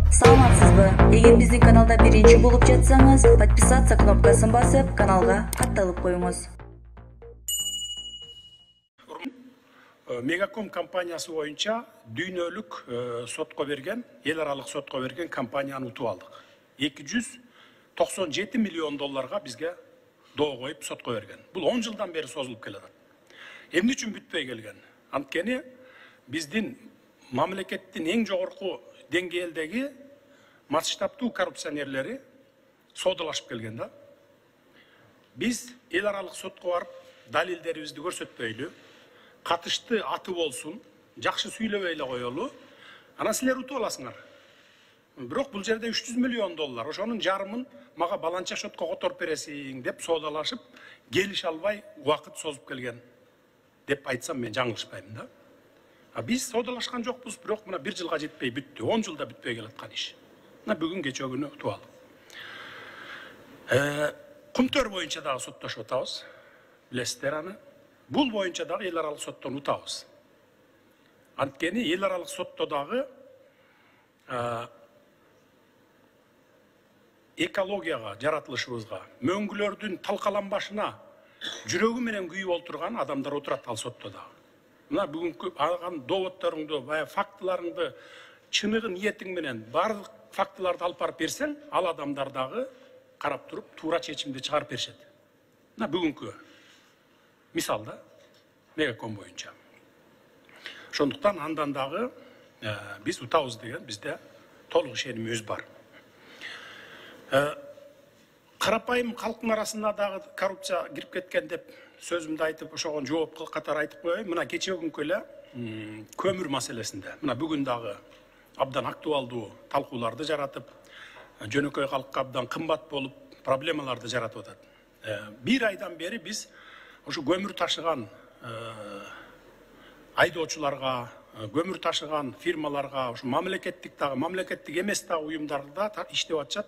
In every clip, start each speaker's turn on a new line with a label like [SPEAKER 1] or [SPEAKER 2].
[SPEAKER 1] Саламатсызбы? Эгер биздин каналда биринчи болуп жатсаңыз, подписаться кнопкасын басып, каналга катталып коюңуз.
[SPEAKER 2] Мегаком компаниясы боюнча дүйнөлүк сотко берген, эл аралык сотко берген компанияны утуп алдык. 297 миллион долларга бизге доо коюп сотко берген. Бул 10 жылдан бери созулуп келатат. Эмне үчүн бүтпөй келген? Анткени биздин мамлекеттин эң жогорку деңгээлдеги масштабтуу коррупционерлери соодалашып келген да. Биз эл аралык сотко барып далилдерибизди көрсөтпөйлү, катышты аты болсун, жакшы сүйлөбөй эле коелу. Анан силер утуп аласыңар. Бирок бул жерде 300 миллион доллар, ошонун жарымын мага баланча шотко которуп бересиң деп соодалашып, келише албай убакыт созуп келген деп айтсам мен жаңылышпаймын да. Биз соодалашкан жокпуз, бирок мына 1 жылга жетпей бүттү, 10 жылда бүтпөй келаткан иш. Мына бүгүн кече күнү утуп алдык. Кумтөр боюнча дагы соттошуп атабыз. Билесиздер аны. Бул боюнча дагы эл аралык соттон утабыз. Анткени эл аралык сотто дагы экологияга, жаратылышыбызга, мөңгүлөрдүн талкаланбашына жүрөгү менен күйүп отурган адамдар отурат ал сотто дагы. Мына бүгүнкү алган доводторуңду, бая фактыларыңды, чыныгы ниетиң менен бардык фактыларды алып барып берсең, ал адамдар дагы карап туруп туура чечимди чыгарып беришет. Мына бүгүнкү мисалда Мегаком боюнча. Ошондуктан андан дагы биз утабыз деген бизде толук ишенимибиз бар. Карапайым калктын арасында дагы коррупция кирип кеткен деп сөзүмдү айтып, ошого жооп катары айтып коеюн. Мына кече күнкү эле көмүр маселесинде. Мына бүгүн дагы абдан актуалдуу талкууларды жаратып, жөнөкөй калкка абдан кымбат болуп, проблемаларды жаратып атат. 1 айдан бери биз ошо көмүр ташыган айдоочуларга, көмүр ташыган фирмаларга, ошо мамлекеттик дагы, мамлекеттик эмес дагы уюмдарда иштеп атышат.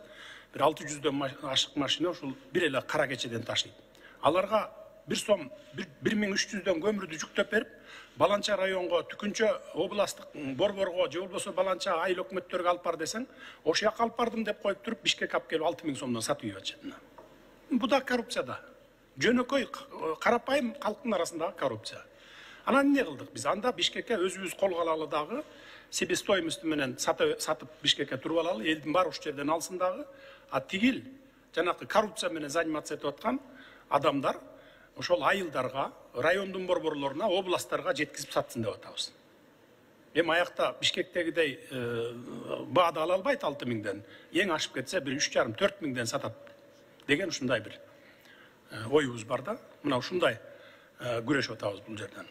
[SPEAKER 2] Bir 600'den ашык машина ушул бир эле кара кечеден ташыйт. Аларга 1 сом 1300'den көмүрдү жүктөп берип, Баланча районго, Түкүнчө областтык борборго, же болбосо Баланча айыл өкмөттөргө алып бар десең, ошол жака алып бардым деп коюп туруп, Бишкекке алып келип 6000 сомдон сатып ийип атышат. Бу да коррупция да. Жөнөкөй карапайым калктын арасындагы коррупция. Анан эмне кылдык биз? Анда Бишкекке өзүбүз колго алалы дагы себестоимость менен сатып Бишкекке туруп алалы, элдин баары ушул жерден алсын дагы. А тигил жанакы коррупция менен заниматься этип аткан адамдар ошол айылдарга, райондун борборлоруна, областтарга жеткизип сатсын деп атабыз. Эми аякта Бишкектегидей баада ала албайт 6000'ден. Эң ашып кетсе бир 3,5-4 миңден сатат деген ушундай бир оюбуз бар да. Мына ушундай күрөшүп атабыз бул жерден.